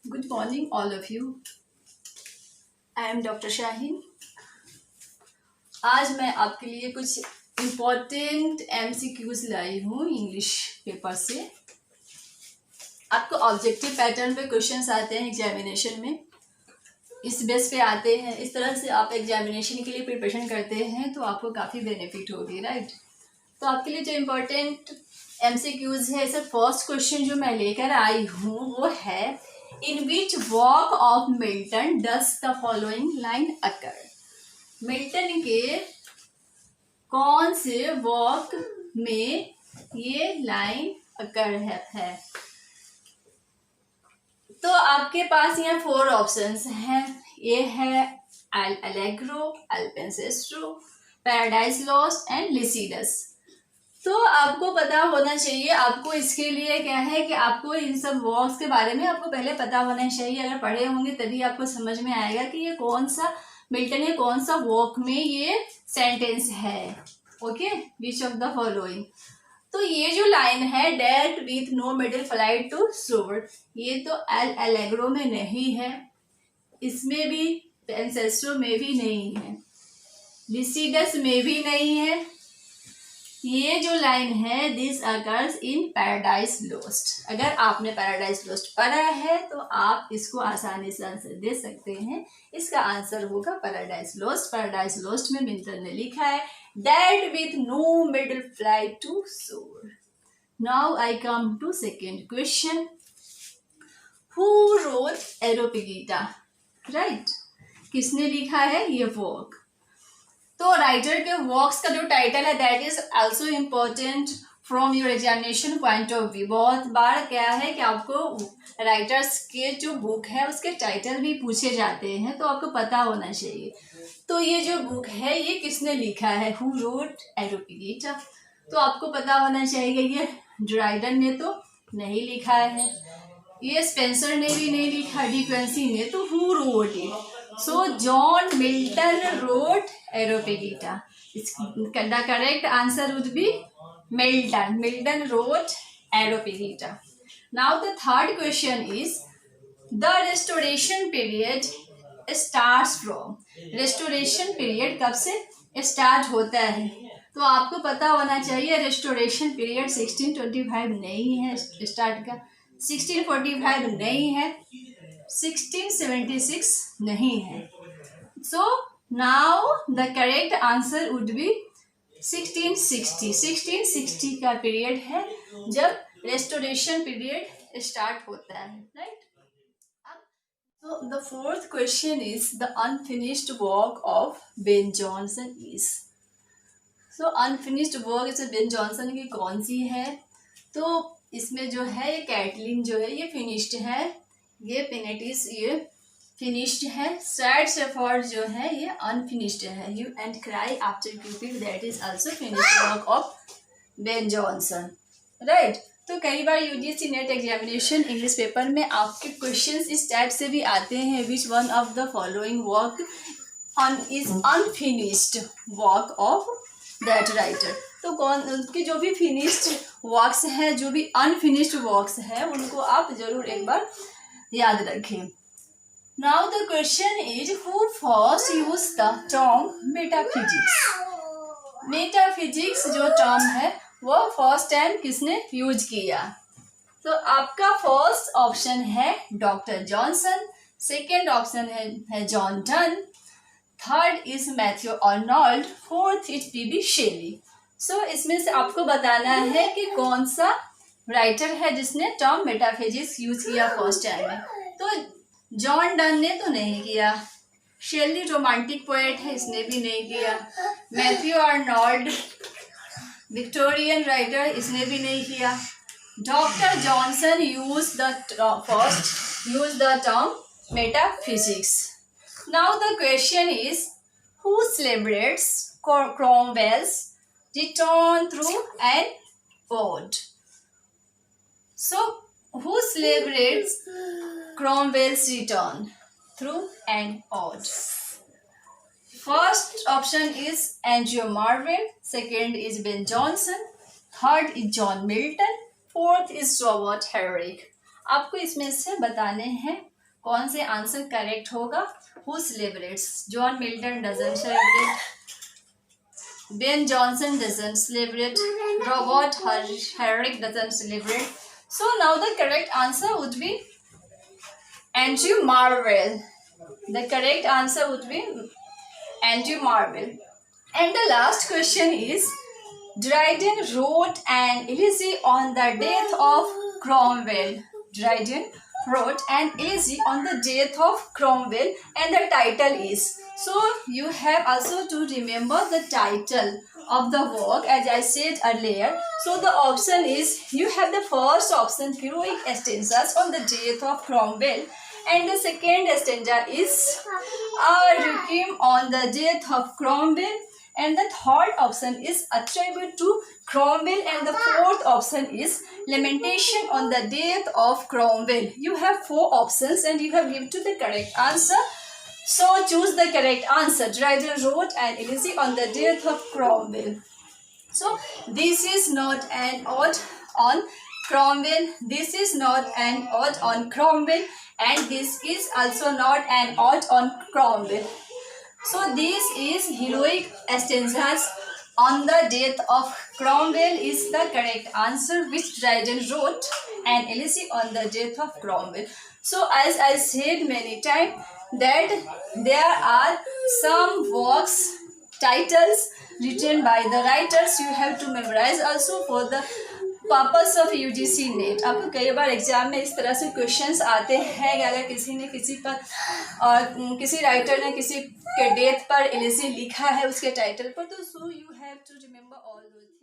Good morning, all of you. I am Dr. Shaheen. आज मैं आपके लिए कुछ इम्पोर्टेंट MCQs लाई हूँ इंग्लिश पेपर से। आपको ऑब्जेक्टिव पैटर्न पे क्वेश्चंस आते हैं एग्जामिनेशन में, इस बेस पे आते हैं। इस तरह से आप एग्जामिनेशन के लिए प्रिपरेशन करते हैं तो आपको काफ़ी बेनिफिट होगी, राइट। तो आपके लिए जो इम्पोर्टेंट MCQs है, सर फर्स्ट क्वेश्चन जो मैं लेकर आई हूँ वो है, in which work of Milton does the following line occur. Milton के कौन से वॉक में ये लाइन अकर है। तो आपके पास यहाँ 4 ऑप्शंस हैं। ये है Allegro, Il Penseroso, Paradise Lost and Lycidas. तो आपको पता होना चाहिए, आपको इसके लिए क्या है कि आपको इन सब वॉक्स के बारे में आपको पहले पता होना चाहिए। अगर पढ़े होंगे तभी आपको समझ में आएगा कि ये कौन सा मिल्टन के कौन सा वॉक में ये सेंटेंस है। Okay, which of the following. तो ये जो लाइन है, that with no middle flight to soar, ये तो एलेग्रो में नहीं है, इसमें भी एंसेस्ट्रो में भी नहीं है, लिसिडस में भी नहीं है। ये जो लाइन है, this occurs in paradise lost. अगर आपने पैराडाइज लोस्ट पढ़ा है तो आप इसको आसानी से आंसर दे सकते हैं। इसका आंसर होगा पैराडाइज लोस्ट। पैराडाइज लोस्ट में मिल्टन ने लिखा है, dead with no middle flight to shore. Now I come to second question, who wrote Areopagitica, right. किसने लिखा है ये वॉक। तो राइटर के वर्क्स का जो टाइटल है that is also important from your examination point of view. बहुत बार क्या है कि आपको राइटर्स के जो बुक है उसके टाइटल भी पूछे जाते हैं, तो आपको पता होना चाहिए। तो ये जो बुक है ये किसने लिखा है, हु रोट एरोपिगीटा। तो आपको पता होना चाहिए ये ड्राइडन ने तो नहीं लिखा है, ये स्पेंसर ने भी नहीं लिखा, डी क्विंसी ने, तो who wrote it. So John Milton wrote Areopagita. The correct answer would be Milton. Milton wrote Areopagita. Now the third question is, the restoration period starts from. Restoration period कब से start होता है, तो आपको पता होना चाहिए। restoration period 1625 नहीं है स्टार्ट का, 1645 नहीं है, 1676 नहीं है। So now the correct answer would be 1660। 1660 का पीरियड है जब रेस्टोरेशन पीरियड स्टार्ट होता है, right. So the fourth question is, the unfinished work of Ben Jonson is. So unfinished work इसे बेन जॉनसन की कौन सी है। तो इसमें जो है ये कैटलिन जो है ये फिनिश्ड है, ये पेनेटिस ये फिनिश्ड है, सैड शेफर्ड जो है ये अनफिनिश्ड है, you and cry after Cupid that is also finished work of Ben Jonson, right. तो कई बार UGC NET examination English paper में आपके क्वेश्चंस इस टाइप से भी आते हैं, which one of the following work is unfinished work of that writer. तो कौन उनके जो भी फिनिश्ड वर्क्स है, जो भी अनफिनिश्ड वर्क्स है, उनको आप जरूर एक बार याद रखें। Now the question is, who first use the term metaphysics. Metaphysics जो टर्म है वो फर्स्ट टाइम किसने यूज किया। तो आपका फर्स्ट ऑप्शन है डॉक्टर जॉनसन, सेकेंड ऑप्शन है John Donne, third is Matthew Arnold, fourth is PB Shelley. So इसमें से आपको बताना है कि कौन सा राइटर है जिसने टर्म मेटाफिजिक्स यूज किया फर्स्ट टाइम में। तो जॉन डन ने तो नहीं किया, शेली रोमांटिक पोएट है, इसने भी नहीं किया, मैथ्यू अर्नोल्ड विक्टोरियन राइटर, इसने भी नहीं किया, doctor Johnson use the term metaphysics. Now the question is, who celebrates Cromwell's return through an ode. So who celebrates Cromwell's return through an ode? First option is Andrew Marvell, second is Ben Jonson, third is John Milton, fourth is Robert Herrick. आपको इसमें से बताने हैं कौन से answer correct होगा? Who celebrates? John Milton doesn't celebrate, Ben Jonson doesn't celebrate, Robert Herrick doesn't celebrate. So now the correct answer would be Andrew Marvell. The correct answer would be Andrew Marvell. And the last question is, Dryden wrote an elegy on the death of Cromwell. Dryden wrote an elegy on the death of Cromwell, and the title is. So you have also to remember the title of the work as I said earlier. So the option is, you have the first option, heroic stanzas on the death of Cromwell, and the second stanza is a requiem on the death of Cromwell, and the third option is a tribute to Cromwell, and the fourth option is lamentation on the death of Cromwell. You have 4 options and you have given to the correct answer. So choose the correct answer. Dryden wrote an elegy on the death of Cromwell. So this is not an ode on Cromwell. This is not an ode on Cromwell, and this is also not an ode on Cromwell. So this is heroic stanzas on the death of Cromwell is the correct answer, which Dryden wrote an elegy on the death of Cromwell. So as I said many times that there are some works titles written by the writers you have to memorize also for the purpose of UGC net. आपको कई बार exam में इस तरह से questions आते हैं कि अगर किसी ने किसी पर और किसी राइटर ने किसी के डेथ पर एलिजी लिखा है उसके टाइटल पर, तो so you have to remember all those.